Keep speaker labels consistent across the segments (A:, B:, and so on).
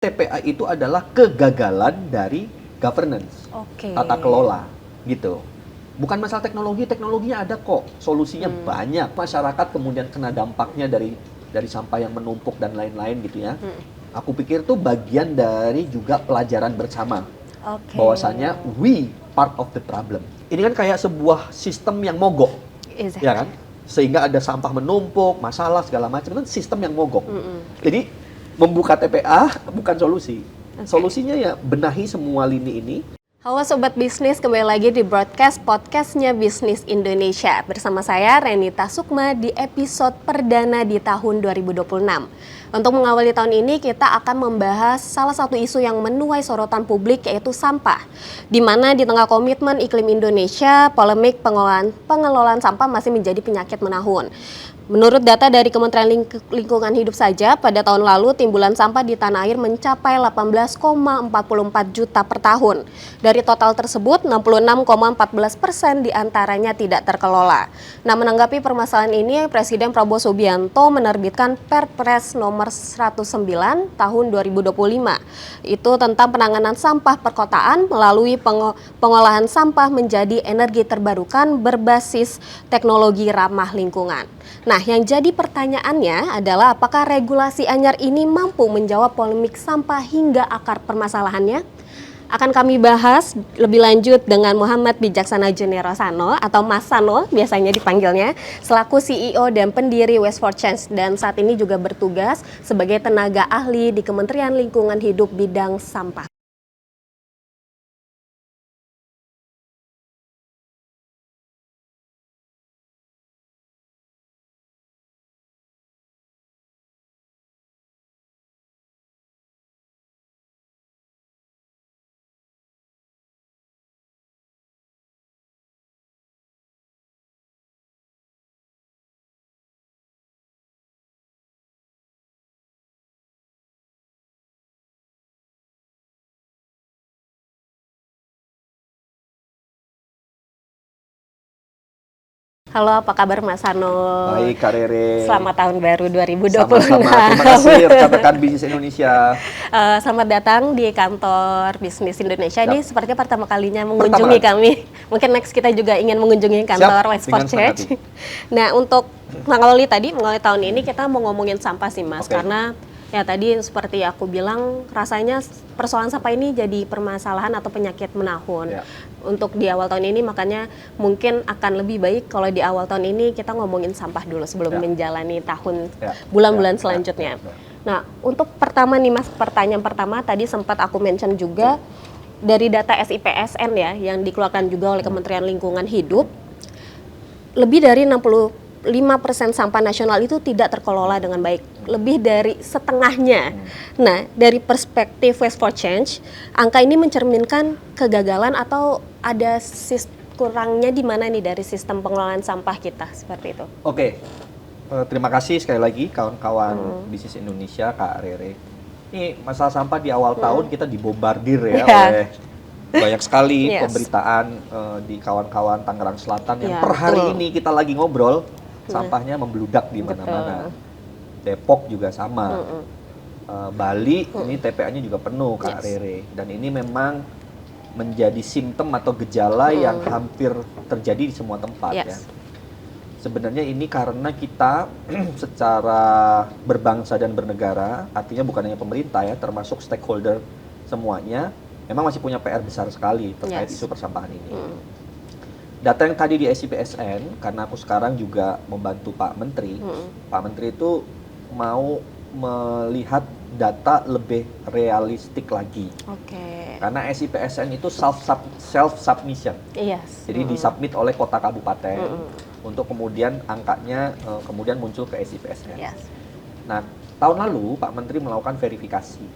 A: TPA itu adalah kegagalan dari governance, tata kelola, gitu. Bukan masalah teknologi, teknologinya ada kok, solusinya banyak. Masyarakat kemudian kena dampaknya dari sampah yang menumpuk dan lain-lain gitu ya. Aku pikir itu bagian dari juga pelajaran bersama. Bahwasanya we part of the problem. Ini kan kayak sebuah sistem yang mogok, ya kan? Sehingga ada sampah menumpuk, masalah segala macam, itu sistem yang mogok. Jadi membuka TPA bukan solusi. Solusinya ya benahi semua lini ini.
B: Halo Sobat Bisnis, kembali lagi di podcastnya Bisnis Indonesia. Bersama saya Renita Sukma di episode perdana di tahun 2026. Untuk mengawali tahun ini kita akan membahas salah satu isu yang menuai sorotan publik, yaitu sampah. Di mana di tengah komitmen iklim Indonesia, polemik pengelolaan sampah masih menjadi penyakit menahun. Menurut data dari Kementerian Lingkungan Hidup saja, pada tahun lalu timbulan sampah di tanah air mencapai 18,44 juta per tahun. Dari total tersebut, 66,14% diantaranya tidak terkelola. Nah, menanggapi permasalahan ini, Presiden Prabowo Subianto menerbitkan Perpres nomor 109 tahun 2025. Itu tentang penanganan sampah perkotaan melalui pengolahan sampah menjadi energi terbarukan berbasis teknologi ramah lingkungan. Nah, yang jadi pertanyaannya adalah apakah regulasi anyar ini mampu menjawab polemik sampah hingga akar permasalahannya? Akan kami bahas lebih lanjut dengan Muhammad Bijaksana Junierosano atau Mas Sano biasanya dipanggilnya, selaku CEO dan pendiri Waste for Change, dan saat ini juga bertugas sebagai tenaga ahli di Kementerian Lingkungan Hidup bidang sampah. Halo, apa kabar Mas Sano?
A: Baik, Kak Rere.
B: Selamat tahun baru 2026.
A: Sama-sama, terima kasih rekan-rekan Bisnis Indonesia.
B: Selamat datang di kantor Bisnis Indonesia. Ini sepertinya pertama kalinya mengunjungi kami. Mungkin next kita juga ingin mengunjungi kantor Waste for Change. Nah, untuk mengawali tahun ini kita mau ngomongin sampah sih Mas, karena ya tadi seperti aku bilang, rasanya persoalan sampah ini jadi permasalahan atau penyakit menahun. Untuk di awal tahun ini makanya mungkin akan lebih baik kalau di awal tahun ini kita ngomongin sampah dulu sebelum menjalani tahun bulan-bulan selanjutnya. Nah, untuk pertama nih Mas, pertanyaan pertama tadi sempat aku mention juga dari data SIPSN ya yang dikeluarkan juga oleh Kementerian Lingkungan Hidup, lebih dari 65% sampah nasional itu tidak terkelola dengan baik, lebih dari setengahnya. Nah, dari perspektif Waste for Change, angka ini mencerminkan kegagalan atau ada kurangnya di mana nih dari sistem pengelolaan sampah kita, seperti itu.
A: Terima kasih sekali lagi kawan-kawan Bisnis Indonesia, Kak Rere. Ini masalah sampah di awal tahun kita dibombardir ya oleh banyak sekali pemberitaan di kawan-kawan Tangerang Selatan yang per hari ini kita lagi ngobrol, sampahnya membludak di mana-mana. Depok juga sama. Bali ini TPA-nya juga penuh, Kak Rere. Dan ini memang menjadi simptom atau gejala yang hampir terjadi di semua tempat ya. Sebenarnya ini karena kita secara berbangsa dan bernegara, artinya bukan hanya pemerintah ya, termasuk stakeholder semuanya, memang masih punya PR besar sekali terkait isu persampahan ini. Data yang tadi di SIPSN, karena aku sekarang juga membantu Pak Menteri, Pak Menteri itu mau melihat data lebih realistik lagi. Karena SIPSN itu self submission. Jadi disubmit oleh kota kabupaten untuk kemudian angkanya kemudian muncul ke SIPSN. Nah, tahun lalu Pak Menteri melakukan verifikasi.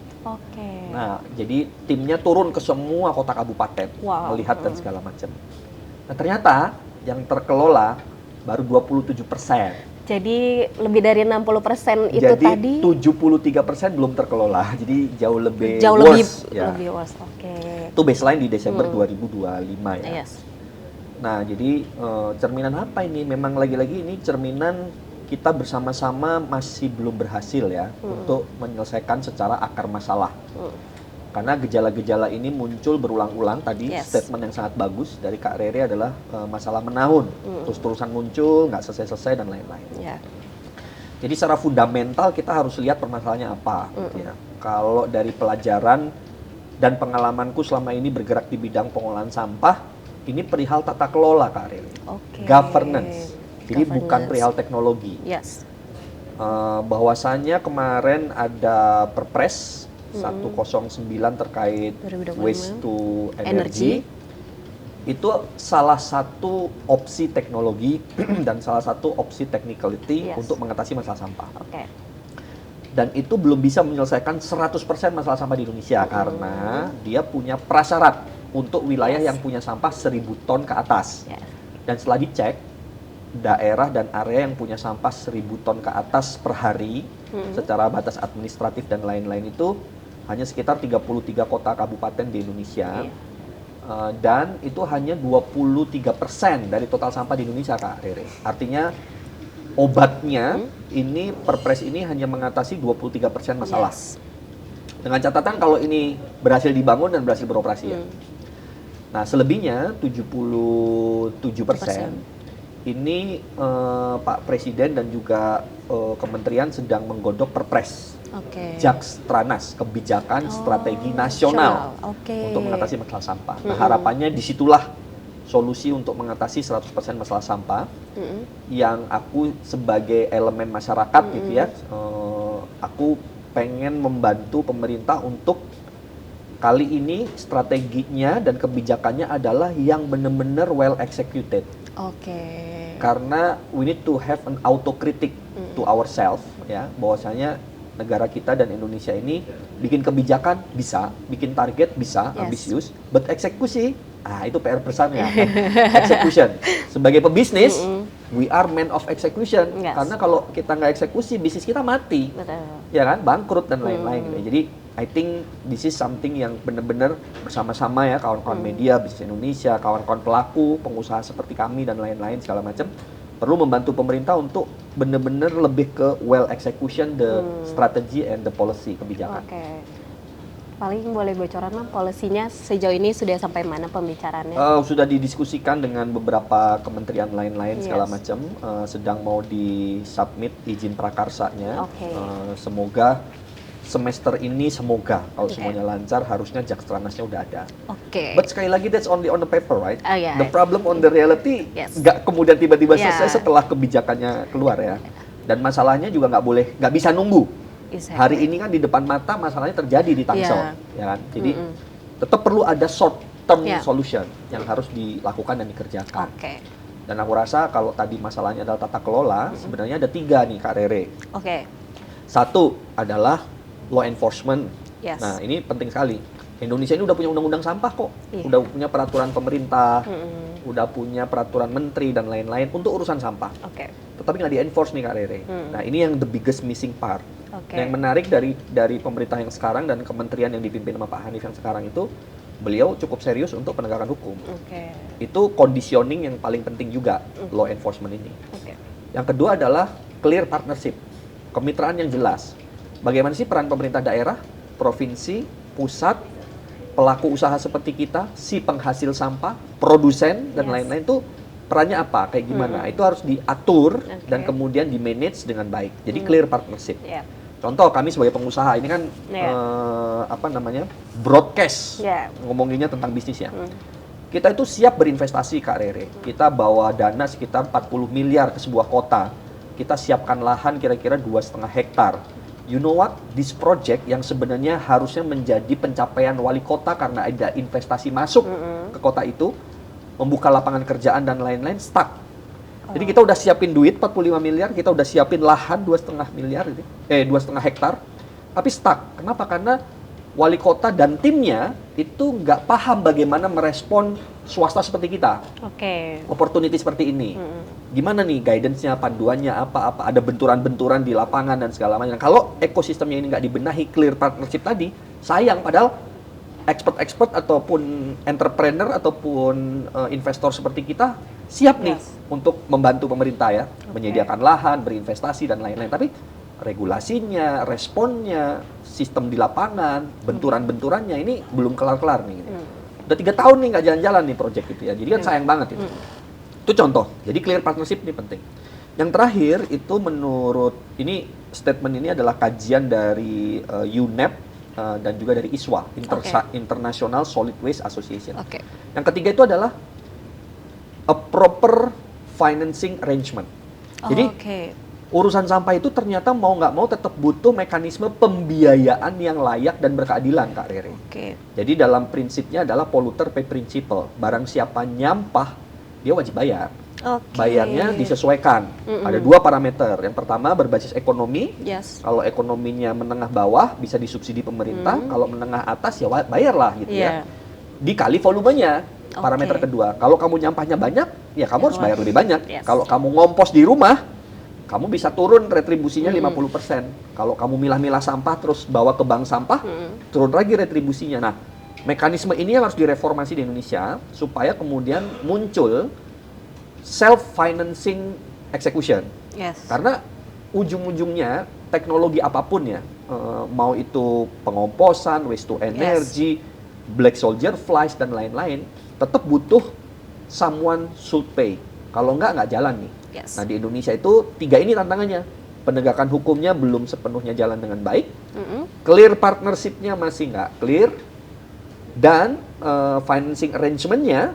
A: Nah, jadi timnya turun ke semua kota kabupaten melihat dan segala macam. Nah, ternyata yang terkelola baru 27%.
B: Jadi lebih dari 60% itu tadi.
A: Jadi 73% belum terkelola. Jadi jauh lebih worse. Itu baseline di Desember 2025 ya. Nah, jadi cerminan apa ini? Memang lagi-lagi ini cerminan kita bersama-sama masih belum berhasil ya untuk menyelesaikan secara akar masalah. Karena gejala-gejala ini muncul berulang-ulang tadi. Statement yang sangat bagus dari Kak Rere adalah masalah menahun, terus-terusan muncul, nggak selesai-selesai dan lain-lain. Jadi secara fundamental kita harus lihat permasalahannya apa. Ya. Kalau dari pelajaran dan pengalamanku selama ini bergerak di bidang pengolahan sampah, ini perihal tata kelola Kak Rere. Governance. Jadi bukan perihal teknologi. Bahwasannya kemarin ada Perpres 109 terkait
B: 2025.
A: waste to energy. Itu salah satu opsi teknologi dan salah satu opsi technicality untuk mengatasi masalah sampah. Dan itu belum bisa menyelesaikan 100% masalah sampah di Indonesia karena dia punya prasyarat untuk wilayah yang punya sampah 1.000 ton ke atas. Dan setelah dicek, daerah dan area yang punya sampah 1.000 ton ke atas per hari secara batas administratif dan lain-lain itu hanya sekitar 33 kota kabupaten di Indonesia. Dan itu hanya 23% dari total sampah di Indonesia Kak Rere. Artinya obatnya ini Perpres ini hanya mengatasi 23% masalah. Dengan catatan kalau ini berhasil dibangun dan berhasil beroperasi ya. Nah, selebihnya 77% ini Pak Presiden dan juga Kementerian sedang menggodok Perpres. Jakstranas, kebijakan strategi nasional untuk mengatasi masalah sampah. Nah, harapannya disitulah solusi untuk mengatasi 100% masalah sampah yang aku sebagai elemen masyarakat gitu ya, aku pengen membantu pemerintah untuk kali ini strateginya dan kebijakannya adalah yang benar-benar well executed. Karena we need to have an autocritic to ourselves ya, bahwasanya negara kita dan Indonesia ini bikin kebijakan bisa, bikin target bisa, ambisius, but eksekusi, itu PR besarnya. Execution. Sebagai pebisnis, we are men of execution. Karena kalau kita nggak eksekusi, bisnis kita mati. Ya kan, bangkrut dan lain-lain. Gitu. Jadi, I think this is something yang benar-benar bersama-sama ya, kawan-kawan media, bisnis Indonesia, kawan-kawan pelaku, pengusaha seperti kami dan lain-lain segala macam, perlu membantu pemerintah untuk benar-benar lebih ke well execution the strategy and the policy kebijakan.
B: Paling boleh bocoran polisinya sejauh ini sudah sampai mana pembicaraannya?
A: Sudah didiskusikan dengan beberapa kementerian lain-lain segala macam, sedang mau disubmit izin prakarsanya. Semoga semester ini kalau semuanya lancar harusnya Jakstranasnya udah ada. But sekali lagi that's only on the paper, right? The problem on the reality nggak kemudian tiba-tiba selesai setelah kebijakannya keluar ya. Dan masalahnya juga nggak bisa nunggu. Hari ini kan di depan mata masalahnya terjadi di Tangsel, ya kan? Jadi tetap perlu ada short term solution yang harus dilakukan dan dikerjakan. Dan aku rasa kalau tadi masalahnya adalah tata kelola, sebenarnya ada 3 nih Kak Rere. Satu adalah law enforcement. Nah, ini penting sekali. Indonesia ini udah punya undang-undang sampah kok. Udah punya peraturan pemerintah, udah punya peraturan menteri dan lain-lain untuk urusan sampah. Tetapi nggak di-enforce nih Kak Rere. Nah, ini yang the biggest missing part. Nah, yang menarik dari pemerintah yang sekarang dan kementerian yang dipimpin sama Pak Hanif yang sekarang itu, beliau cukup serius untuk penegakan hukum. Itu conditioning yang paling penting juga, law enforcement ini. Yang kedua adalah clear partnership, kemitraan yang jelas. Bagaimana sih peran pemerintah daerah, provinsi, pusat, pelaku usaha seperti kita, si penghasil sampah, produsen, dan lain-lain itu perannya apa, kayak gimana. Itu harus diatur dan kemudian di-manage dengan baik. Jadi clear partnership. Contoh kami sebagai pengusaha, ini kan broadcast, ngomonginnya tentang bisnis ya. Kita itu siap berinvestasi Kak Rere. Kita bawa dana sekitar 40 miliar ke sebuah kota. Kita siapkan lahan kira-kira 2,5 hektar. You know what? This project yang sebenarnya harusnya menjadi pencapaian wali kota karena ada investasi masuk ke kota itu, membuka lapangan kerjaan dan lain-lain, stuck. Jadi kita udah siapin duit 45 miliar, kita udah siapin lahan 2,5 miliar, 2,5 hektar, tapi stuck. Kenapa? Karena wali kota dan timnya itu nggak paham bagaimana merespon swasta seperti kita. Opportunity seperti ini. Gimana nih guidance-nya, panduannya, apa-apa, ada benturan-benturan di lapangan dan segala macam. Kalau ekosistemnya ini nggak dibenahi, clear partnership tadi, sayang padahal expert ataupun entrepreneur ataupun investor seperti kita siap nih untuk membantu pemerintah ya, menyediakan lahan, berinvestasi dan lain-lain. Tapi regulasinya, responnya, sistem di lapangan, benturan-benturannya ini belum kelar-kelar nih. Udah 3 tahun nih nggak jalan-jalan nih project itu ya. Jadi kan sayang banget itu. Itu contoh. Jadi clear partnership ini penting. Yang terakhir itu menurut ini statement ini adalah kajian dari UNEP dan juga dari ISWA, International Solid Waste Association. Yang ketiga itu adalah a proper financing arrangement. Jadi urusan sampah itu ternyata mau nggak mau tetap butuh mekanisme pembiayaan yang layak dan berkeadilan, Kak Rere. Jadi dalam prinsipnya adalah polluter pay principle. Barang siapa nyampah, dia wajib bayar. Bayarnya disesuaikan. Ada 2 parameter. Yang pertama berbasis ekonomi. Kalau ekonominya menengah bawah bisa disubsidi pemerintah. Kalau menengah atas ya bayarlah gitu ya. Dikali volumenya. Parameter kedua. Kalau kamu nyampahnya banyak, ya kamu harus bayar lebih banyak. Kalau kamu ngompos di rumah, kamu bisa turun retribusinya 50%. Kalau kamu milah-milah sampah terus bawa ke bank sampah, turun lagi retribusinya. Nah, mekanisme ini yang harus direformasi di Indonesia supaya kemudian muncul self-financing execution. Karena ujung-ujungnya teknologi apapun ya, mau itu pengomposan, waste to energy, black soldier flies, dan lain-lain, tetap butuh someone should pay. Kalau nggak jalan nih. Nah di Indonesia itu 3 ini tantangannya. Penegakan hukumnya belum sepenuhnya jalan dengan baik, clear partnership-nya masih nggak clear, dan financing arrangement-nya,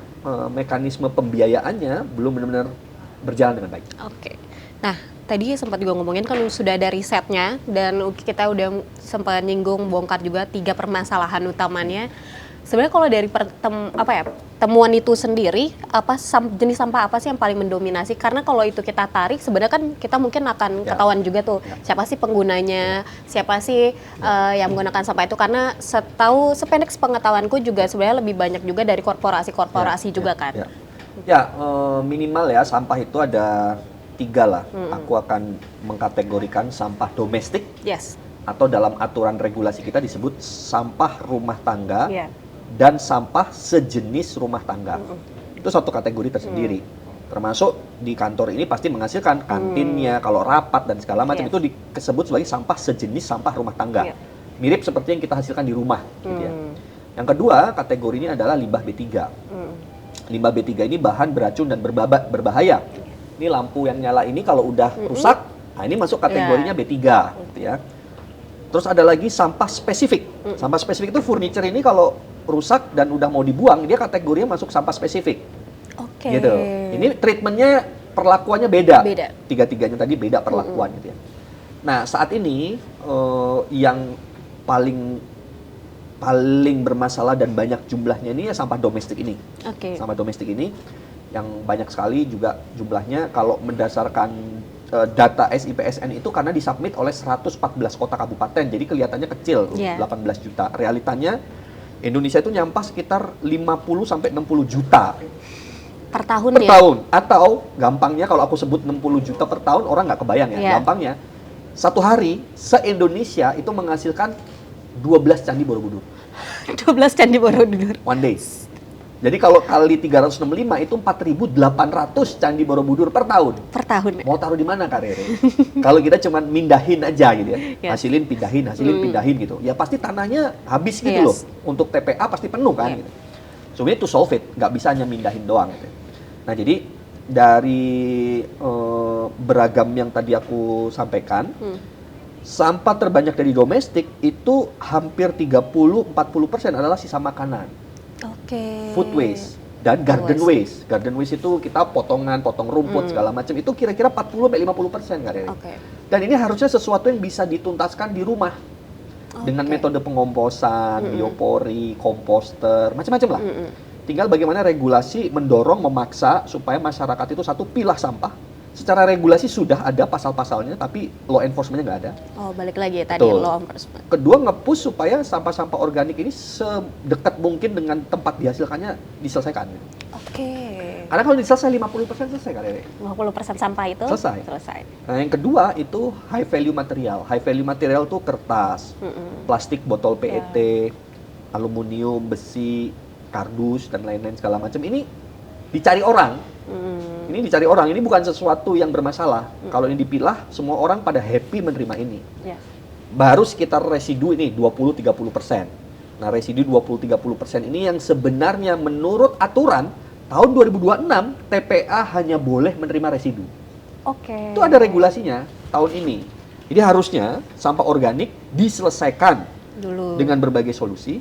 A: mekanisme pembiayaannya belum benar-benar berjalan dengan baik.
B: Nah, tadi sempat juga ngomongin kan sudah ada risetnya dan kita udah sempat nyinggung bongkar juga 3 permasalahan utamanya. Sebenarnya kalau dari temuan itu sendiri, jenis sampah apa sih yang paling mendominasi? Karena kalau itu kita tarik, sebenarnya kan kita mungkin akan ketahuan juga tuh siapa sih penggunanya, siapa sih yang menggunakan sampah itu. Karena sependek pengetahuanku juga sebenarnya lebih banyak juga dari korporasi-korporasi juga kan.
A: Minimal ya sampah itu ada 3 lah. Aku akan mengkategorikan sampah domestik, atau dalam aturan regulasi kita disebut sampah rumah tangga, dan sampah sejenis rumah tangga. Itu satu kategori tersendiri. Termasuk di kantor ini pasti menghasilkan kantinnya, kalau rapat dan segala macam itu disebut sebagai sampah sejenis sampah rumah tangga. Mirip seperti yang kita hasilkan di rumah. Gitu ya. Yang kedua kategori ini adalah limbah B3. Limbah B3 ini bahan beracun dan berbahaya. Ini lampu yang nyala ini kalau udah rusak, nah ini masuk kategorinya B3. Gitu ya. Terus ada lagi sampah spesifik. Sampah spesifik itu furniture ini kalau rusak dan udah mau dibuang, dia kategorinya masuk sampah spesifik. Gitu. Ini treatmentnya, perlakuannya beda. Tiga-tiganya tadi beda perlakuan gitu ya. Nah saat ini yang paling bermasalah dan banyak jumlahnya ini ya sampah domestik ini. Sampah domestik ini yang banyak sekali juga jumlahnya kalau berdasarkan data SIPSN itu karena disubmit oleh 114 kota kabupaten, jadi kelihatannya kecil, 18 juta. Realitanya Indonesia itu nyampah sekitar 50 sampai 60 juta
B: per tahun
A: per tahun. Atau gampangnya kalau aku sebut 60 juta per tahun orang nggak kebayang ya. Gampangnya satu hari se-Indonesia itu menghasilkan 12 candi Borobudur.
B: 12 candi Borobudur.
A: One day. Jadi kalau kali 365 itu 4.800 candi Borobudur per tahun.
B: Per tahun.
A: Mau taruh di mana Kak Rere? Kalau kita cuma mindahin aja gitu ya. Hasilin pindahin gitu. Ya pasti tanahnya habis gitu loh. Untuk TPA pasti penuh kan gitu. So we need to solve it. Nggak bisa hanya mindahin doang gitu. Nah jadi dari beragam yang tadi aku sampaikan, sampah terbanyak dari domestik itu hampir 30-40% adalah sisa makanan. Food waste dan garden waste. Garden waste itu kita potong rumput segala macam, itu kira-kira 40-50% Kak Rere. Dan ini harusnya sesuatu yang bisa dituntaskan di rumah dengan metode pengomposan, biopori, komposter, macam-macam lah. Tinggal bagaimana regulasi mendorong, memaksa supaya masyarakat itu satu pilah sampah. Secara regulasi sudah ada pasal-pasalnya, tapi law enforcement-nya nggak ada.
B: Balik lagi ya tadi law enforcement.
A: Kedua, nge-push supaya sampah-sampah organik ini sedekat mungkin dengan tempat dihasilkannya diselesaikan. Karena kalau diselesai 50% selesai Kak Rere.
B: 50% sampah itu selesai.
A: Nah yang kedua itu high value material. High value material itu kertas, plastik botol PET, aluminium, besi, kardus dan lain-lain segala macam ini dicari orang. Ini dicari orang, ini bukan sesuatu yang bermasalah. Kalau ini dipilah, semua orang pada happy menerima ini.
B: Yes.
A: Baru sekitar residu ini 20-30%. Nah, residu 20-30% ini yang sebenarnya menurut aturan tahun 2026 TPA hanya boleh menerima residu.
B: Oke.
A: Itu ada regulasinya tahun ini. Jadi harusnya sampah organik diselesaikan
B: Dulu.
A: dengan berbagai solusi.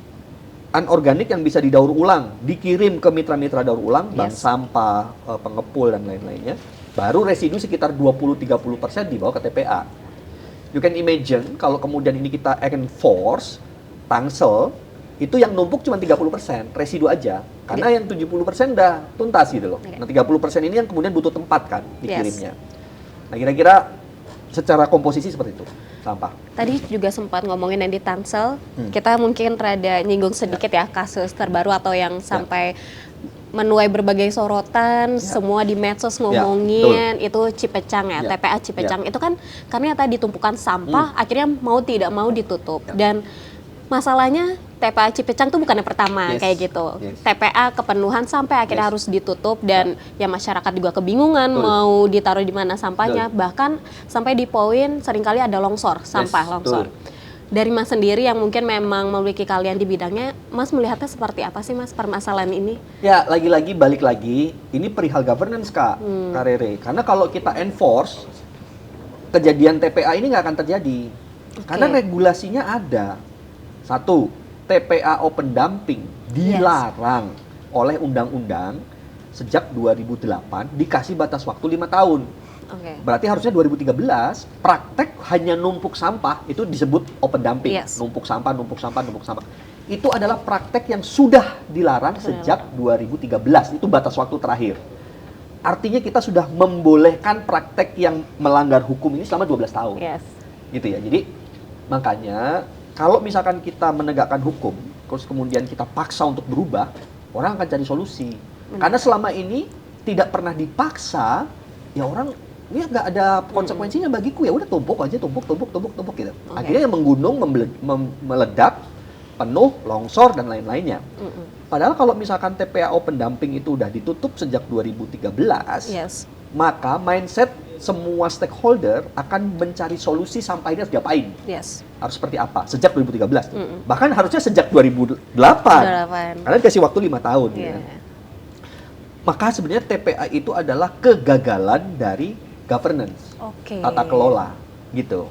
A: Anorganik yang bisa didaur ulang, dikirim ke mitra-mitra daur ulang, bank sampah, pengepul dan lain-lainnya. Baru residu sekitar 20-30% dibawa ke TPA. You can imagine kalau kemudian ini kita enforce, tangsel, itu yang numpuk cuma 30%, residu aja. Karena yang 70% udah tuntas gitu loh. Nah 30% ini yang kemudian butuh tempat kan dikirimnya. Nah kira-kira secara komposisi seperti itu, sampah.
B: Tadi juga sempat ngomongin yang di Tangsel, kita mungkin rada nyinggung sedikit ya kasus terbaru atau yang sampai menuai berbagai sorotan, semua di medsos ngomongin itu Cipecang ya, TPA Cipecang. Itu kan karena tadi tumpukan sampah, akhirnya mau tidak mau ditutup. Dan masalahnya TPA Cipecang tuh bukan yang pertama kayak gitu. TPA kepenuhan sampai akhirnya harus ditutup dan ya masyarakat juga kebingungan mau ditaruh di mana sampahnya. Bahkan sampai di poin seringkali ada longsor, sampah longsor. Dari Mas sendiri yang mungkin memang memiliki keahlian di bidangnya, Mas melihatnya seperti apa sih Mas permasalahan ini?
A: Ya lagi-lagi balik lagi, ini perihal governance Kak Rere. Karena kalau kita enforce, kejadian TPA ini nggak akan terjadi. Karena regulasinya ada. Satu, TPA open dumping dilarang oleh undang-undang sejak 2008, dikasih batas waktu 5 tahun. Berarti harusnya 2013 praktek hanya numpuk sampah itu disebut open dumping. Numpuk sampah. Itu adalah praktek yang sudah dilarang sejak 2013. Itu batas waktu terakhir. Artinya kita sudah membolehkan praktek yang melanggar hukum ini selama 12 tahun. Gitu ya. Jadi makanya kalau misalkan kita menegakkan hukum, terus kemudian kita paksa untuk berubah, orang akan cari solusi. Karena selama ini tidak pernah dipaksa, ya orang ini nggak ada konsekuensinya bagiku, ya udah tumpuk aja, tumpuk gitu. Akhirnya yang menggunung, meledak, penuh, longsor dan lain-lainnya. Padahal kalau misalkan TPA open dumping itu udah ditutup sejak 2013, maka mindset semua stakeholder akan mencari solusi sampah ini harus diapain. Harus seperti apa? Sejak 2013. Bahkan harusnya sejak 2008. Karena dikasih waktu 5 tahun. Ya. Maka sebenarnya TPA itu adalah kegagalan dari governance, tata kelola, gitu.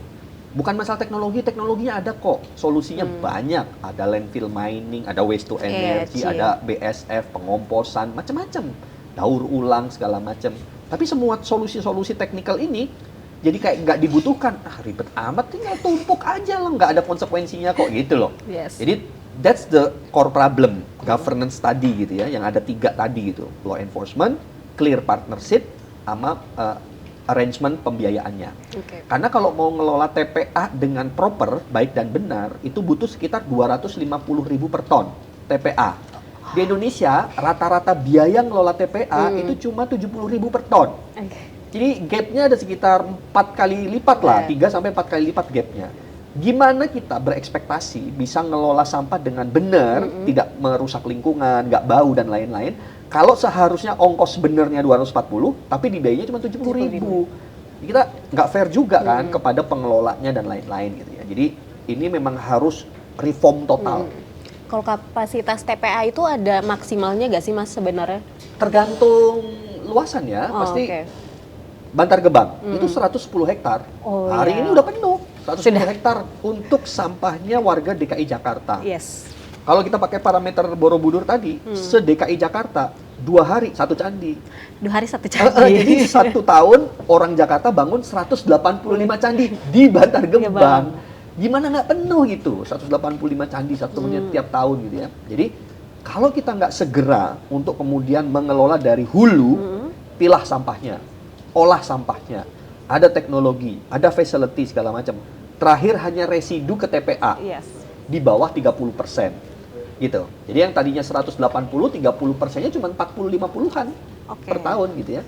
A: Bukan masalah teknologi, teknologinya ada kok, solusinya banyak. Ada landfill mining, ada waste to energy, ada BSF, pengomposan, macam-macam, daur ulang segala macam. Tapi semua solusi-solusi teknikal ini jadi kayak nggak dibutuhkan. Ribet amat, tinggal tumpuk aja lah, nggak ada konsekuensinya kok gitu loh. Jadi that's the core problem governance tadi gitu ya, yang ada 3 tadi gitu, law enforcement, clear partnership, sama arrangement pembiayaannya. Karena kalau mau ngelola TPA dengan proper, baik dan benar, itu butuh sekitar 250.000 per ton TPA. Di Indonesia, rata-rata biaya ngelola TPA itu cuma 70.000 per ton. Jadi gapnya ada sekitar 4 kali lipat lah, 3 sampai 4 kali lipat gapnya. Gimana kita berekspektasi bisa ngelola sampah dengan benar, tidak merusak lingkungan, nggak bau dan lain-lain, kalau seharusnya ongkos benernya 240, tapi dibayarnya cuma 70.000. Kita nggak fair juga kan kepada pengelolanya dan lain-lain gitu ya. Jadi ini memang harus reform total.
B: Kalau kapasitas TPA itu ada maksimalnya nggak sih Mas sebenarnya?
A: Tergantung luasan ya, pasti. Bantar Gebang itu 110 hektar. Hari ini udah penuh, 110 hektar untuk sampahnya warga DKI Jakarta. Kalau kita pakai parameter Borobudur tadi, se-DKI Jakarta 2 hari 1 candi.
B: 2 hari 1 candi.
A: Jadi 1 tahun orang Jakarta bangun 185 candi di Bantar Gebang. Gimana nggak penuh gitu, 185 candi satu menit tiap tahun gitu ya. Jadi kalau kita nggak segera untuk kemudian mengelola dari hulu, pilah sampahnya, olah sampahnya, ada teknologi, ada facility segala macam. Terakhir hanya residu ke TPA di bawah 30%. Gitu. Jadi yang tadinya 180, 30%-nya cuma 40-50-an per tahun gitu ya.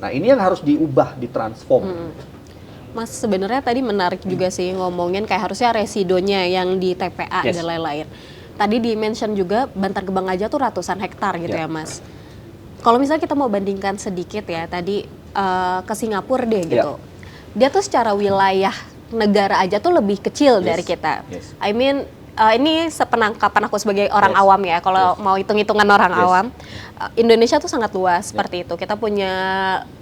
A: Nah ini yang harus diubah, ditransform.
B: Mas sebenarnya tadi menarik juga sih ngomongin kayak harusnya residonya yang di TPA dan lain-lain. tadi di-mention juga Bantar Gebang aja tuh ratusan hektar gitu
A: Ya.
B: ya Mas. Kalau misalnya kita mau bandingkan sedikit ya tadi ke Singapura deh gitu. Dia tuh secara wilayah negara aja tuh lebih kecil dari kita. I mean ini sepenangkapan aku sebagai orang awam ya. Kalau mau hitung-hitungan orang awam, Indonesia tuh sangat luas seperti itu. Kita punya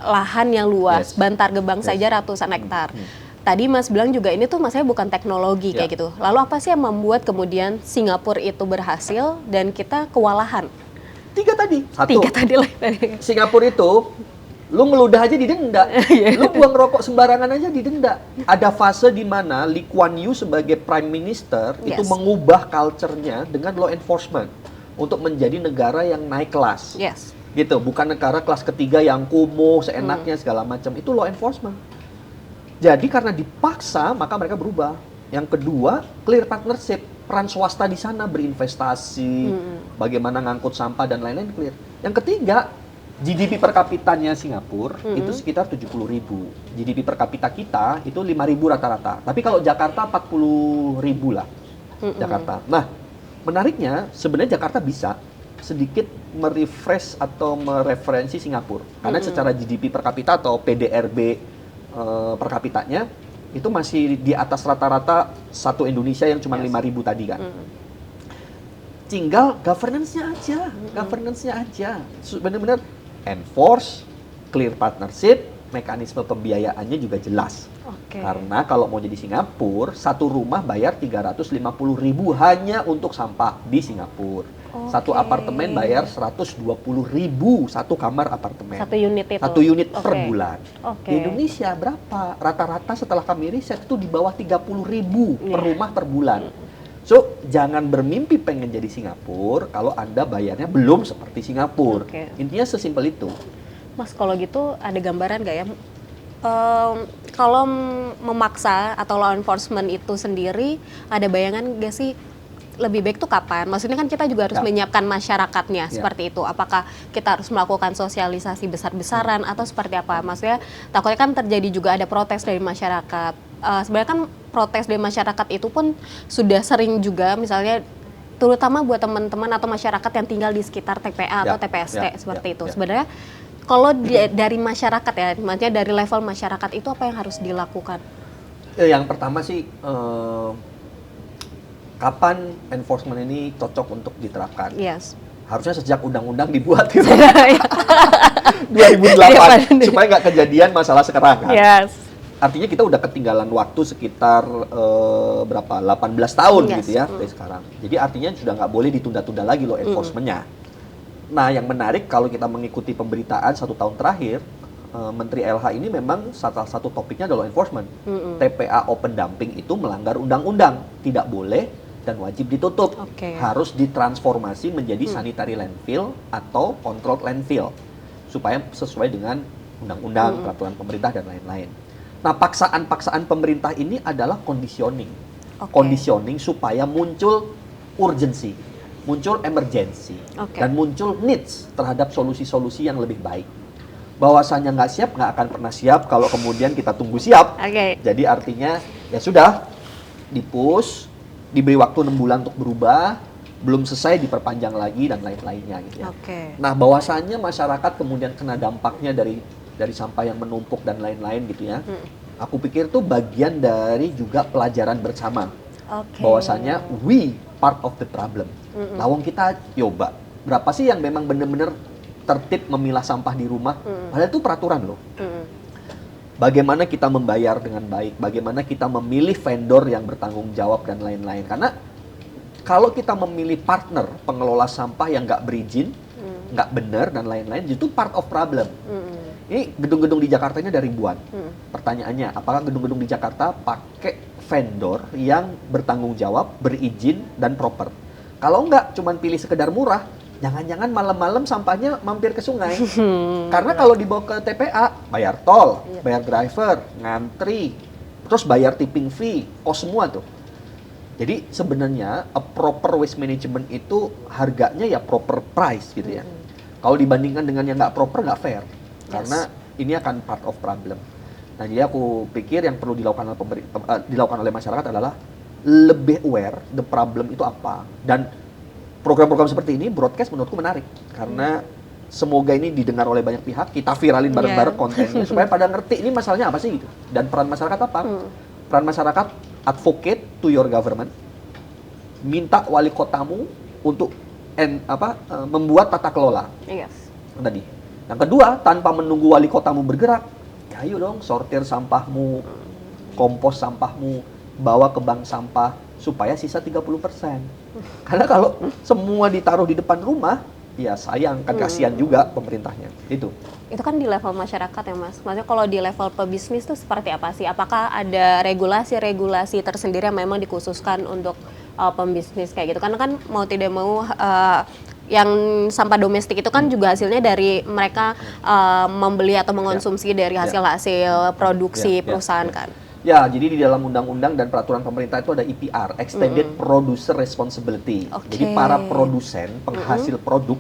B: lahan yang luas. Bantar Gebang saja ratusan hektar. Tadi Mas bilang juga ini tuh maksudnya bukan teknologi kayak gitu. Lalu apa sih yang membuat kemudian Singapura itu berhasil dan kita kewalahan?
A: Tiga tadi. Satu.
B: Tiga tadi lah.
A: Singapura itu lu ngeludah aja didenda, lu buang rokok sembarangan aja didenda. Ada fase di mana Lee Kuan Yew sebagai Prime Minister itu mengubah culture-nya dengan law enforcement untuk menjadi negara yang naik kelas. Gitu, bukan negara kelas ketiga yang kumuh, seenaknya segala macam. Itu law enforcement. Jadi karena dipaksa, maka mereka berubah. Yang kedua, clear partnership. Peran swasta di sana berinvestasi, bagaimana ngangkut sampah dan lain-lain clear. Yang ketiga, GDP per kapitanya Singapura itu sekitar 70.000. GDP per kapita kita itu 5.000 rata-rata. Tapi kalau Jakarta 40.000 lah. Jakarta. Nah, menariknya sebenarnya Jakarta bisa sedikit merefresh atau mereferensi Singapura. Karena secara GDP per kapita atau PDRB per kapitanya itu masih di atas rata-rata satu Indonesia yang cuma 5.000 tadi kan. Tinggal governance-nya aja. Benar-benar enforce, clear partnership, mekanisme pembiayaannya juga jelas. Karena kalau mau jadi Singapura, satu rumah bayar 350.000 hanya untuk sampah di Singapura. Satu apartemen bayar 120.000 satu kamar apartemen.
B: Satu unit itu.
A: Satu unit per bulan. Di Indonesia berapa? Rata-rata setelah kami riset itu di bawah 30.000 per rumah per bulan. So, jangan bermimpi pengen jadi Singapura kalau Anda bayarnya belum seperti Singapura. Intinya sesimpel itu.
B: Mas, kalau gitu ada gambaran nggak ya? Kalau memaksa atau law enforcement itu sendiri, ada bayangan nggak sih lebih baik tuh kapan? Maksudnya kan kita juga harus menyiapkan masyarakatnya seperti itu. Apakah kita harus melakukan sosialisasi besar-besaran atau seperti apa? Maksudnya takutnya kan terjadi juga ada protes dari masyarakat. Sebenarnya kan protes dari masyarakat itu pun sudah sering juga, misalnya terutama buat teman-teman atau masyarakat yang tinggal di sekitar TPA atau TPST seperti itu. Sebenarnya kalau dari masyarakat ya, maksudnya dari level masyarakat itu apa yang harus dilakukan?
A: Yang pertama sih kapan enforcement ini cocok untuk diterapkan? Harusnya sejak undang-undang dibuat 2008 supaya nggak kejadian masalah sekarang kan? Artinya kita udah ketinggalan waktu sekitar berapa? 18 tahun gitu ya dari sekarang. Jadi artinya sudah nggak boleh ditunda-tunda lagi loh enforcement-nya. Nah, yang menarik kalau kita mengikuti pemberitaan 1 tahun terakhir, Menteri LH ini memang salah satu topiknya adalah enforcement. TPA open dumping itu melanggar undang-undang, tidak boleh dan wajib ditutup. Harus ditransformasi menjadi sanitary landfill atau controlled landfill supaya sesuai dengan undang-undang, peraturan pemerintah dan lain-lain. Nah, paksaan-paksaan pemerintah ini adalah conditioning. Conditioning supaya muncul urgency, muncul emergency, dan muncul needs terhadap solusi-solusi yang lebih baik. Bahwasanya nggak siap, nggak akan pernah siap kalau kemudian kita tunggu siap. Jadi artinya, ya sudah, di-push, diberi waktu 6 bulan untuk berubah, belum selesai diperpanjang lagi, dan lain-lainnya gitu ya. Nah, bahwasanya masyarakat kemudian kena dampaknya dari sampah yang menumpuk dan lain-lain gitu ya. Aku pikir itu bagian dari juga pelajaran bersama. Bahwasanya we part of the problem. Lawang kita coba. Berapa sih yang memang benar-benar tertib memilah sampah di rumah? Padahal itu peraturan loh. Bagaimana kita membayar dengan baik, bagaimana kita memilih vendor yang bertanggung jawab dan lain-lain. Karena kalau kita memilih partner pengelola sampah yang nggak berizin, nggak benar dan lain-lain, itu part of problem. Ini gedung-gedung di Jakarta ini ada ribuan. Pertanyaannya, apakah gedung-gedung di Jakarta pakai vendor yang bertanggung jawab, berizin, dan proper? Kalau enggak, cuman pilih sekedar murah, jangan-jangan malam-malam sampahnya mampir ke sungai. Karena kalau dibawa ke TPA, bayar tol, bayar driver, ngantri, terus bayar tipping fee, kos semua tuh. Jadi sebenarnya a proper waste management itu harganya ya proper price gitu ya. Kalau dibandingkan dengan yang nggak proper, nggak fair. Karena ini akan part of problem. Nah, jadi aku pikir yang perlu dilakukan oleh dilakukan oleh masyarakat adalah lebih aware the problem itu apa, dan program-program seperti ini, broadcast menurutku menarik karena semoga ini didengar oleh banyak pihak, kita viralin bareng-bareng kontennya supaya pada ngerti ini masalahnya apa sih gitu. Dan peran masyarakat apa? Peran masyarakat advocate to your government, minta wali kotamu untuk membuat tata kelola.
B: Yes.
A: Tadi. Yang kedua, tanpa menunggu wali kotamu bergerak, ya ayo dong sortir sampahmu, kompos sampahmu, bawa ke bank sampah supaya sisa 30%. Karena kalau semua ditaruh di depan rumah, ya sayang, kan kasihan juga pemerintahnya. Itu
B: kan di level masyarakat ya Mas. Maksudnya kalau di level pebisnis itu seperti apa sih? Apakah ada regulasi-regulasi tersendiri yang memang dikhususkan untuk pembisnis kayak gitu? Karena kan mau tidak mau yang sampah domestik itu kan juga hasilnya dari mereka membeli atau mengonsumsi dari hasil-hasil produksi perusahaan kan.
A: Ya, jadi di dalam undang-undang dan peraturan pemerintah itu ada EPR, Extended Producer Responsibility. Jadi para produsen, penghasil produk,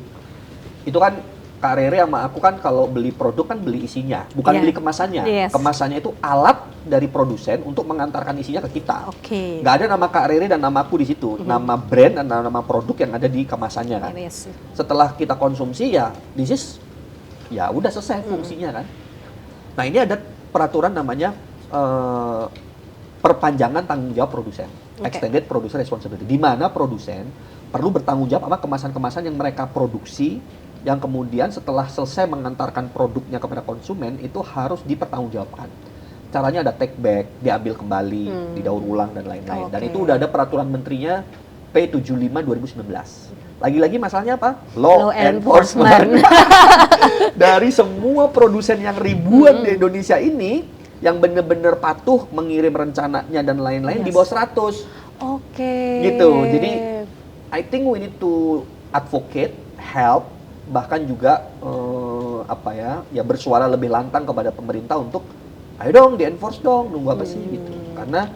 A: itu kan Kak Rere sama aku kan kalau beli produk kan beli isinya, bukan beli kemasannya.
B: Yes.
A: Kemasannya itu alat dari produsen untuk mengantarkan isinya ke kita. Nggak ada nama Kak Rere dan nama aku di situ, nama brand dan nama produk yang ada di kemasannya kan.
B: Yes.
A: Setelah kita konsumsi ya, ya udah selesai fungsinya kan. Nah ini ada peraturan namanya perpanjangan tanggung jawab produsen, extended producer responsibility, di mana produsen perlu bertanggung jawab sama kemasan-kemasan yang mereka produksi, yang kemudian setelah selesai mengantarkan produknya kepada konsumen itu harus dipertanggungjawabkan. Caranya ada take back, diambil kembali, didaur ulang dan lain-lain. Dan itu udah ada peraturan menterinya P75 2019. Lagi-lagi masalahnya apa? Law enforcement. Dari semua produsen yang ribuan di Indonesia ini, yang benar-benar patuh mengirim rencananya dan lain-lain di bawah 100. Gitu. Jadi I think we need to advocate, help, bahkan juga bersuara lebih lantang kepada pemerintah untuk ayo dong di-enforce dong, nunggu apa sih gitu. Karena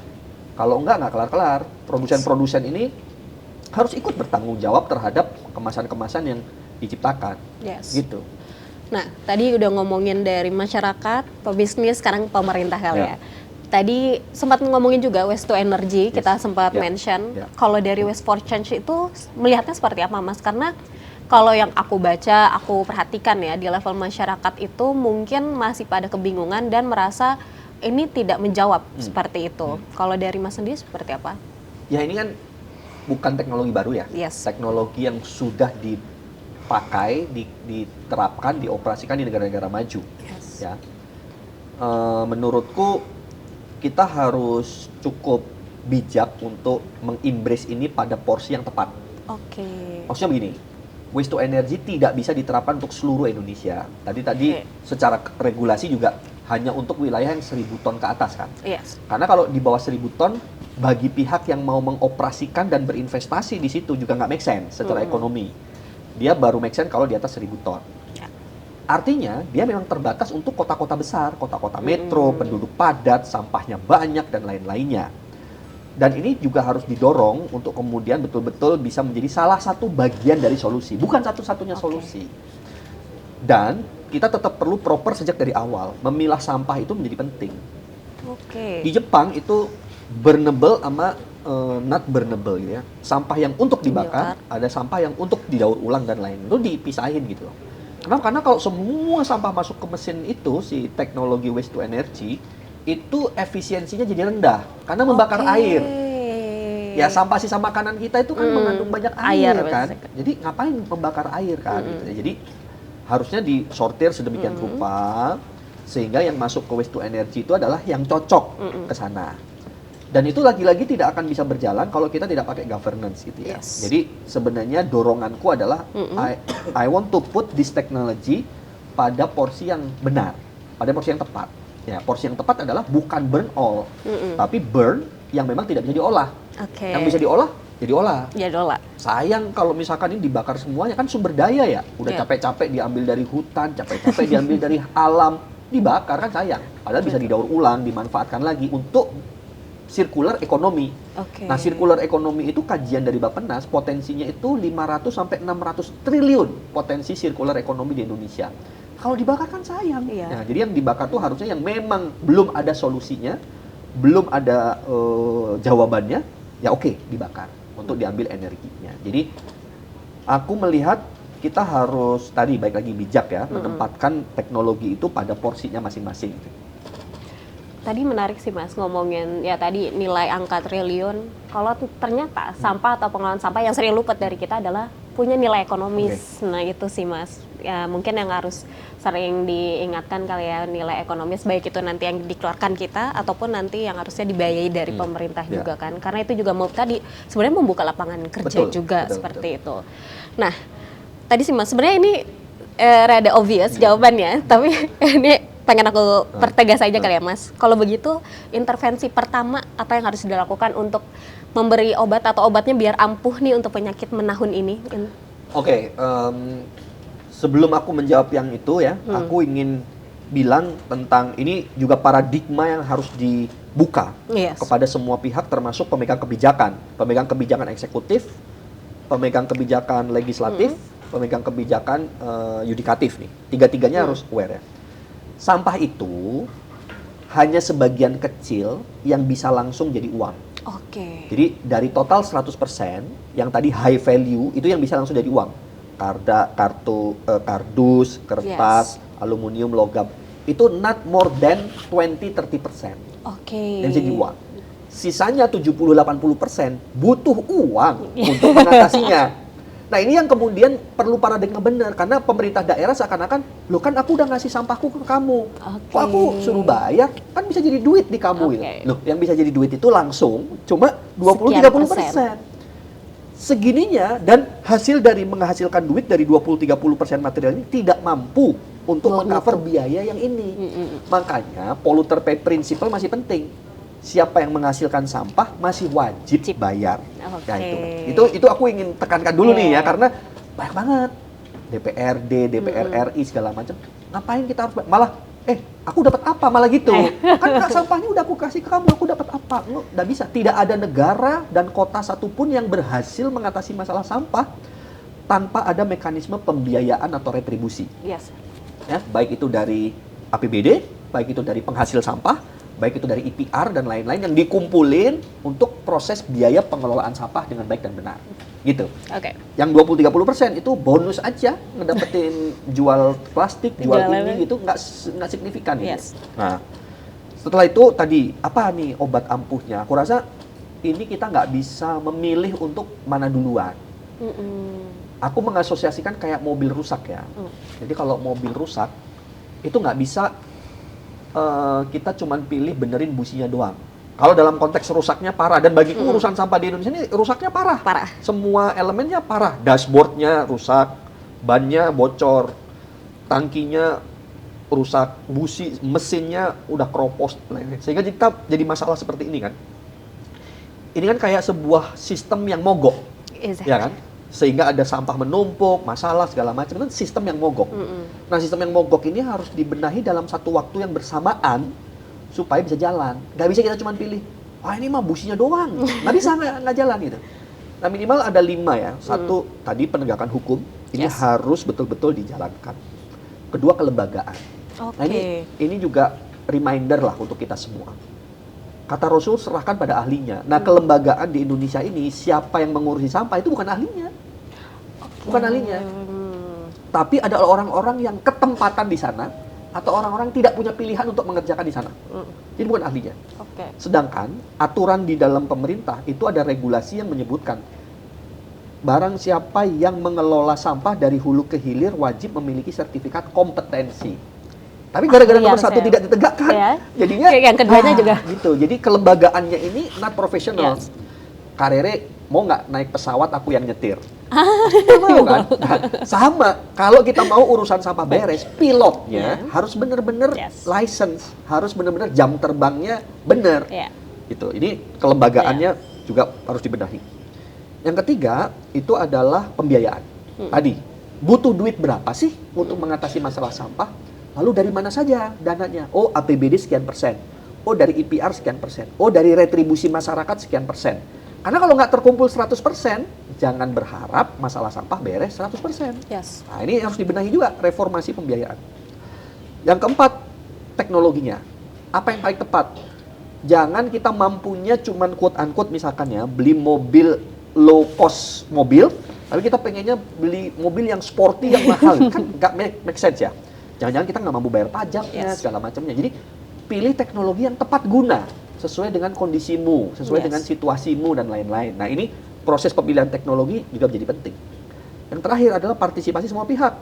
A: kalau nggak kelar-kelar. Produsen-produsen ini harus ikut bertanggung jawab terhadap kemasan-kemasan yang diciptakan. Gitu.
B: Nah, tadi udah ngomongin dari masyarakat, pebisnis, sekarang pemerintah kali ya. Tadi sempat ngomongin juga waste to energy, kita sempat mention. Kalau dari waste for change itu melihatnya seperti apa Mas? Karena kalau yang aku baca, aku perhatikan ya, di level masyarakat itu mungkin masih pada kebingungan dan merasa ini tidak menjawab seperti itu. Kalau dari Mas sendiri seperti apa? Ya
A: ini kan bukan teknologi baru ya, teknologi yang sudah dipakai, diterapkan, dioperasikan di negara-negara maju. Ya, menurutku kita harus cukup bijak untuk mengembrace ini pada porsi yang tepat. Maksudnya begini, waste to energy tidak bisa diterapkan untuk seluruh Indonesia. Tadi secara regulasi juga hanya untuk wilayah yang 1000 ton ke atas kan. Karena kalau di bawah 1000 ton, bagi pihak yang mau mengoperasikan dan berinvestasi di situ juga nggak make sense secara ekonomi. Dia baru make sense kalau di atas 1000 ton. Artinya dia memang terbatas untuk kota-kota besar, kota-kota metro, penduduk padat, sampahnya banyak dan lain-lainnya. Dan ini juga harus didorong untuk kemudian betul-betul bisa menjadi salah satu bagian dari solusi, bukan satu-satunya solusi. Dan kita tetap perlu proper sejak dari awal, memilah sampah itu menjadi penting. Di Jepang itu burnable sama not burnable gitu ya. Sampah yang untuk dibakar, ada sampah yang untuk didaur ulang dan lain. Itu dipisahin gitu loh. Kenapa? Karena kalau semua sampah masuk ke mesin itu, si teknologi waste to energy, itu efisiensinya jadi rendah. Karena membakar air. Ya sampah sisa makanan kita itu kan mengandung banyak air kan. Jadi ngapain membakar air kan gitu. Jadi harusnya disortir sedemikian rupa, sehingga yang masuk ke waste to energy itu adalah yang cocok ke sana. Dan itu lagi-lagi tidak akan bisa berjalan kalau kita tidak pakai governance gitu ya. Jadi sebenarnya doronganku adalah I want to put this technology pada porsi yang benar, pada porsi yang tepat. Ya, porsi yang tepat adalah bukan burn all, tapi burn yang memang tidak bisa diolah. Yang bisa diolah, jadi olah. Sayang kalau misalkan ini dibakar semuanya, kan sumber daya ya. Udah capek-capek diambil dari hutan, capek-capek diambil dari alam, dibakar kan sayang. Padahal bisa didaur ulang, dimanfaatkan lagi untuk circular ekonomi. Nah, circular ekonomi itu kajian dari Bappenas, potensinya itu 500 sampai 600 triliun potensi circular ekonomi di Indonesia. Kalau dibakar kan sayang. Nah, jadi yang dibakar tuh harusnya yang memang belum ada solusinya, belum ada jawabannya, ya oke, dibakar untuk diambil energinya. Jadi Aku melihat kita harus tadi baik lagi bijak ya, menempatkan teknologi itu pada porsinya masing-masing.
B: Tadi menarik sih Mas ngomongin ya tadi nilai angka triliun. Kalau ternyata sampah atau pengelolaan sampah yang sering luput dari kita adalah punya nilai ekonomis. Nah itu sih Mas, ya mungkin yang harus sering diingatkan kali ya, nilai ekonomis baik itu nanti yang dikeluarkan kita ataupun nanti yang harusnya dibiayai dari pemerintah juga kan. Karena itu juga mau tadi sebenarnya membuka lapangan kerja juga seperti itu. Nah tadi sih Mas sebenarnya ini rada obvious jawabannya, tapi ini pengen aku pertegas aja kali ya Mas. Kalau begitu intervensi pertama apa yang harus dilakukan untuk memberi obat atau obatnya biar ampuh nih untuk penyakit menahun ini?
A: Oke, sebelum aku menjawab yang itu ya, aku ingin bilang tentang ini juga paradigma yang harus dibuka kepada semua pihak termasuk pemegang kebijakan eksekutif, pemegang kebijakan legislatif, pemegang kebijakan yudikatif nih. Tiga-tiganya harus aware ya. Sampah itu hanya sebagian kecil yang bisa langsung jadi uang.
B: Oke.
A: Jadi dari total 100% yang tadi high value itu yang bisa langsung jadi uang. Kardus, kertas, aluminium, logam. Itu not more than 20-30%.
B: Oke.
A: Yang jadi uang. Sisanya 70-80% butuh uang untuk mengatasinya. Nah ini yang kemudian perlu paradigma benar, karena pemerintah daerah seakan-akan, loh kan aku udah ngasih sampahku ke kamu, kok aku suruh bayar, kan bisa jadi duit di kamu gitu. Loh yang bisa jadi duit itu langsung cuma 20-30%. Segininya, dan hasil dari menghasilkan duit dari 20-30% material ini tidak mampu untuk meng-cover biaya yang ini. Makanya polluter pay principle masih penting. Siapa yang menghasilkan sampah masih wajib bayar. Nah, itu aku ingin tekankan dulu nih ya, karena banyak banget DPRD, DPR RI segala macam. Ngapain kita harus malah aku dapat apa malah gitu. Kan sampahnya udah aku kasih ke kamu, aku dapat apa? Nggak bisa. Tidak ada negara dan kota satupun yang berhasil mengatasi masalah sampah tanpa ada mekanisme pembiayaan atau retribusi. Ya, baik itu dari APBD, baik itu dari penghasil sampah, baik itu dari IPR dan lain-lain yang dikumpulin untuk proses biaya pengelolaan sampah dengan baik dan benar. Gitu. Yang 20-30% itu bonus aja, ngedapetin jual plastik, jual ini gitu, nggak signifikan. Gitu. Nah, setelah itu tadi, apa nih obat ampuhnya? Aku rasa ini kita nggak bisa memilih untuk mana duluan. Aku mengasosiasikan kayak mobil rusak ya. Jadi kalau mobil rusak, itu nggak bisa kita cuman pilih benerin businya doang. Kalau dalam konteks rusaknya parah, dan bagiku urusan sampah di Indonesia ini rusaknya parah. Semua elemennya parah. Dashboardnya rusak, bannya bocor, tangkinya rusak, busi, mesinnya udah keropos, sehingga kita jadi masalah seperti ini kan. Ini kan kayak sebuah sistem yang mogok, ya kan? Sehingga ada sampah menumpuk, masalah segala macam, itu sistem yang mogok. Nah sistem yang mogok ini harus dibenahi dalam satu waktu yang bersamaan supaya bisa jalan. Nggak bisa kita cuma pilih, ini mah businya doang, nggak bisa nggak jalan gitu. Nah minimal ada 5 ya. Satu tadi penegakan hukum, ini harus betul-betul dijalankan. Kedua kelembagaan. Nah ini juga reminder lah untuk kita semua. Kata Rasul serahkan pada ahlinya. Nah kelembagaan di Indonesia ini siapa yang mengurusi sampah itu bukan ahlinya. Bukan ahlinya. Tapi ada orang-orang yang ketempatan di sana atau orang-orang tidak punya pilihan untuk mengerjakan di sana. Jadi bukan ahlinya. Sedangkan aturan di dalam pemerintah itu ada regulasi yang menyebutkan barang siapa yang mengelola sampah dari hulu ke hilir wajib memiliki sertifikat kompetensi. Tapi gara-gara nomor 1 tidak ditegakkan, jadinya
B: yang keduanya juga
A: gitu. Jadi kelembagaannya ini not professional. Karere mau nggak naik pesawat aku yang nyetir? Mau kan? Nah, sama kalau kita mau urusan sampah beres, pilotnya harus benar-benar license, harus benar-benar jam terbangnya benar. Gitu. Ini kelembagaannya juga harus dibenahi. Yang ketiga itu adalah pembiayaan. Tadi butuh duit berapa sih untuk mengatasi masalah sampah? Lalu dari mana saja dananya? Oh, APBD sekian persen. Oh, dari IPR sekian persen. Oh, dari retribusi masyarakat sekian persen. Karena kalau nggak terkumpul 100%, jangan berharap masalah sampah beres 100%. Nah, ini harus dibenahi juga, reformasi pembiayaan. Yang keempat, teknologinya. Apa yang paling tepat? Jangan kita mampunya cuman quote-unquote misalkan ya, beli mobil low cost mobil, Tapi kita pengennya beli mobil yang sporty, yang mahal, kan nggak make sense ya. Jangan-jangan kita nggak mampu bayar pajaknya, segala macamnya. Jadi pilih teknologi yang tepat guna, sesuai dengan kondisimu, sesuai dengan situasimu dan lain-lain. Nah ini proses pemilihan teknologi juga menjadi penting. Yang terakhir adalah partisipasi semua pihak.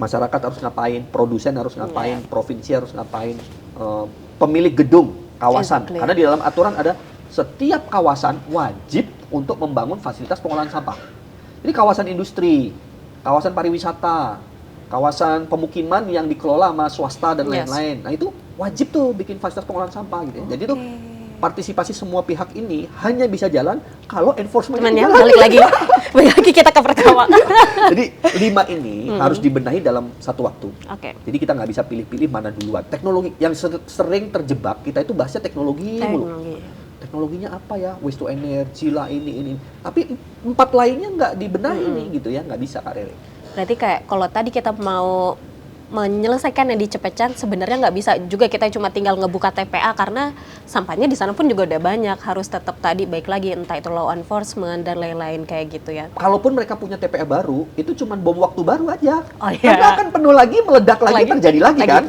A: Masyarakat harus ngapain, produsen harus ngapain, provinsi harus ngapain, pemilik gedung, kawasan. Karena di dalam aturan ada setiap kawasan wajib untuk membangun fasilitas pengolahan sampah. Jadi kawasan industri, kawasan pariwisata, kawasan pemukiman yang dikelola sama swasta dan lain-lain. Nah itu wajib tuh bikin fasilitas pengolahan sampah gitu ya. Jadi tuh partisipasi semua pihak ini hanya bisa jalan kalau enforcement
B: balik lagi kita ke pertama.
A: Jadi 5 ini harus dibenahi dalam satu waktu. Jadi kita nggak bisa pilih-pilih mana duluan. Teknologi yang sering terjebak kita itu bahasnya teknologi mulu. Teknologinya apa ya? Waste to energy lah ini. Tapi 4 lainnya nggak dibenahi ini gitu ya, nggak bisa Kak Rere.
B: Berarti kayak kalau tadi kita mau menyelesaikan yang di Cepechan, sebenarnya nggak bisa juga kita cuma tinggal ngebuka TPA karena sampahnya di sana pun juga udah banyak, harus tetap tadi baik lagi entah itu law enforcement dan lain-lain kayak gitu ya.
A: Kalaupun mereka punya TPA baru, itu cuma bom waktu baru aja. Karena akan penuh lagi, meledak lagi terjadi lagi kan.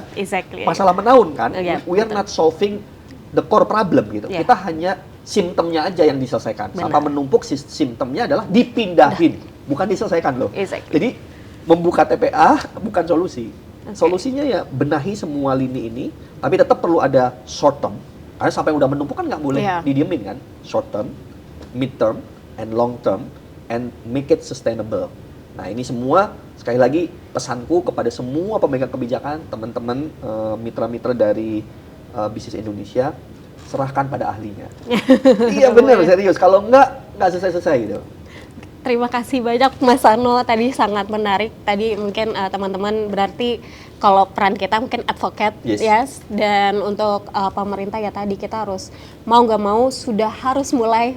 A: Masalah menaun kan. We are not solving the core problem gitu. Kita hanya simptomnya aja yang diselesaikan. Sampah menumpuk, simptomnya adalah dipindahin, bukan diselesaikan loh. Jadi membuka TPA bukan solusi. Solusinya ya benahi semua lini ini, tapi tetap perlu ada short term. Karena sampai udah menumpuk kan nggak boleh didiemin kan. Short term, mid term, and long term, and make it sustainable. Nah ini semua sekali lagi pesanku kepada semua pemegang kebijakan, teman-teman mitra-mitra dari Bisnis Indonesia, serahkan pada ahlinya. Iya benar, serius. Kalau nggak selesai-selesai gitu.
B: Terima kasih banyak Mas Sano, tadi sangat menarik. Tadi mungkin teman-teman berarti kalau peran kita mungkin advocate, dan untuk pemerintah ya tadi kita harus mau nggak mau sudah harus mulai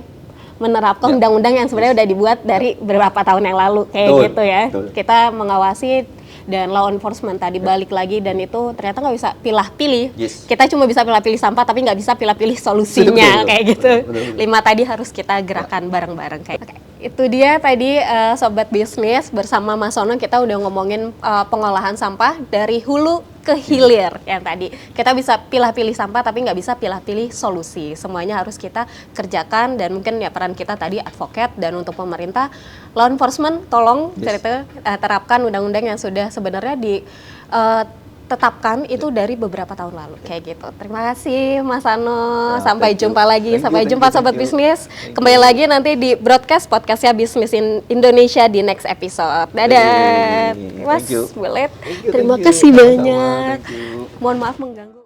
B: menerapkan undang-undang yang sebenarnya udah dibuat dari beberapa tahun yang lalu kayak gitu ya. Kita mengawasi dan law enforcement tadi balik lagi, dan itu ternyata nggak bisa pilih-pilih. Kita cuma bisa pilih-pilih sampah tapi nggak bisa pilih-pilih solusinya kayak gitu. 5 tadi harus kita gerakan bareng-bareng kayak. Itu dia tadi Sobat Bisnis bersama Mas Sono, kita udah ngomongin pengolahan sampah dari hulu ke hilir yang tadi. Kita bisa pilih-pilih sampah tapi nggak bisa pilih-pilih solusi. Semuanya harus kita kerjakan, dan mungkin ya peran kita tadi advocate, dan untuk pemerintah law enforcement tolong terapkan undang-undang yang sudah sebenarnya ditetapkan itu dari beberapa tahun lalu kayak gitu. Terima kasih Mas Sano. Sampai jumpa lagi. Sampai jumpa Sobat Bisnis. Kembali lagi nanti di broadcast podcastnya Bisnis Indonesia di next episode. Dadah. Mas Bulet. Terima kasih banyak. Mohon maaf mengganggu.